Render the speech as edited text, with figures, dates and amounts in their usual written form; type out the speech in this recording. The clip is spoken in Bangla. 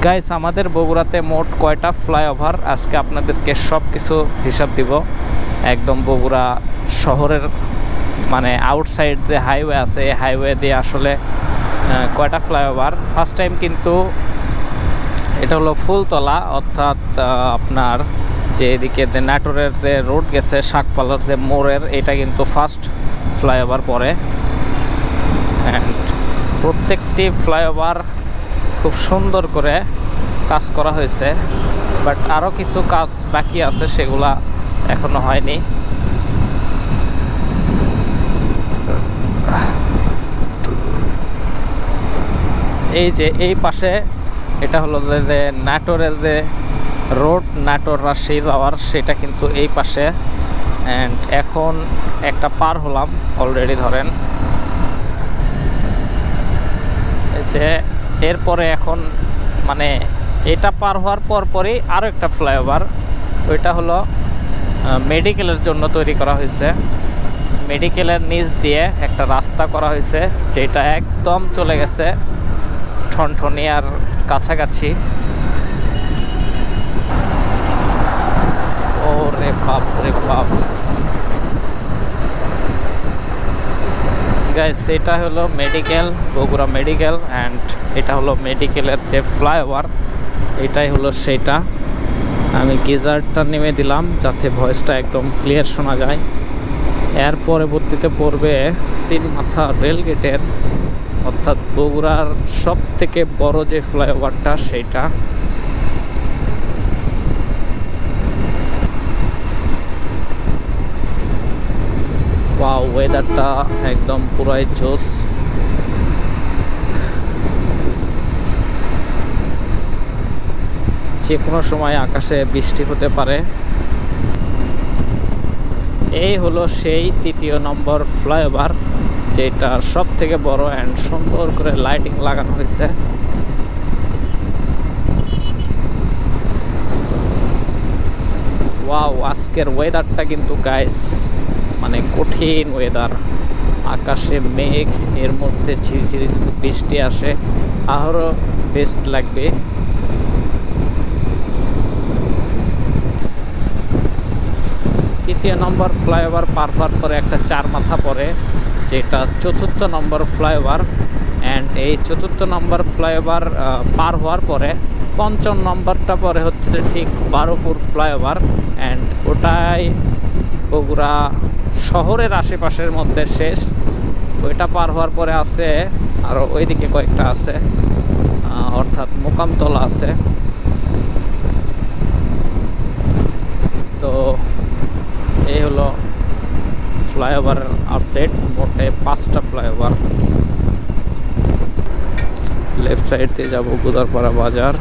গাইস আমাদের বগুড়াতে মোট কয়টা ফ্লাইওভার আজকে আপনাদেরকে সব কিছু হিসাব দিব। একদম বগুড়া শহরের মানে আউটসাইড যে হাইওয়ে আছে এই হাইওয়ে দিয়ে আসলে কয়টা ফ্লাইওভার। ফার্স্ট টাইম কিন্তু এটা হলো ফুলতলা, অর্থাৎ আপনার যে এদিকে যে নাটোরের যে রোড গেছে শাকপালার যে মোড়ের, এটা কিন্তু ফার্স্ট ফ্লাইওভার পড়ে। অ্যান্ড প্রত্যেকটি ফ্লাইওভার খুব সুন্দর করে কাজ করা হয়েছে, বাট আরও কিছু কাজ বাকি আছে, সেগুলা এখনো হয়নি। এই যে এই পাশে এটা হলো যে নাটোরের যে রোড, নাটোর রাজশাহী যাওয়ার, সেটা কিন্তু এই পাশে। অ্যান্ড এখন একটা পার হলাম অলরেডি, ধরেন যে এরপরে এখন মানে এটা পার হওয়ার পরই আরও একটা ফ্লাইওভার, ওইটা হলো মেডিকেলের জন্য তৈরি করা হয়েছে। মেডিকেলের নিচ দিয়ে একটা রাস্তা করা হয়েছে, যেটা একদম চলে গেছে ঠনঠনিয়ার কাছাকাছি। ও রে বাপ রে বাপ গাইস, এটা হলো মেডিকেল, বগুড়া মেডিকেল। অ্যান্ড এটা হলো মেডিকেলের যে ফ্লাইওভার, এটাই হলো সেইটা। আমি গিজারটা নেমে দিলাম যাতে ভয়েসটা একদম ক্লিয়ার শোনা যায়। এর পরবর্তীতে পড়বে 3 মাথা রেলগেটের, অর্থাৎ বগুড়ার সব থেকে বড় যে ফ্লাইওভারটা সেইটা। ওয়াও, ওয়েদারটা একদম পুরাই জোস। যে কোনো সময় আকাশে বৃষ্টি হতে পারে। এই হলো সেই 3য় নম্বর ফ্লাইওভার, যেটা সব থেকে বড় অ্যান্ড সুন্দর করে লাইটিং লাগানো হয়েছে। ওয়াও, আজকের ওয়েদারটা কিন্তু গাইস মানে কঠিন ওয়েদার। আকাশে মেঘ, এর মধ্যে ঝিরিঝিরি যদি বৃষ্টি আসে আরও বেস্ট লাগবে। তৃতীয় নম্বর ফ্লাইওভার পার হওয়ার পরে একটা 4 মাথা পড়ে, যেটা 4র্থ নম্বর ফ্লাইওভার। অ্যান্ড এই 4র্থ নম্বর ফ্লাইওভার পার হওয়ার পরে 5ম নম্বরটা পরে হচ্ছে ঠিক বারোপুর ফ্লাইওভার। অ্যান্ড ওটাই বগুড়া শহরের আশেপাশের মধ্যে শেষ। ওইটা পার হওয়ার পরে আছে আরও ওইদিকে কয়েকটা আছে, অর্থাৎ মোকামতলা আছে। তো এই হলো ফ্লাইওভারের আপডেট। মোটে 5টা ফ্লাইওভার। লেফট সাইড দিয়ে যাবো গুদারপাড়া বাজার।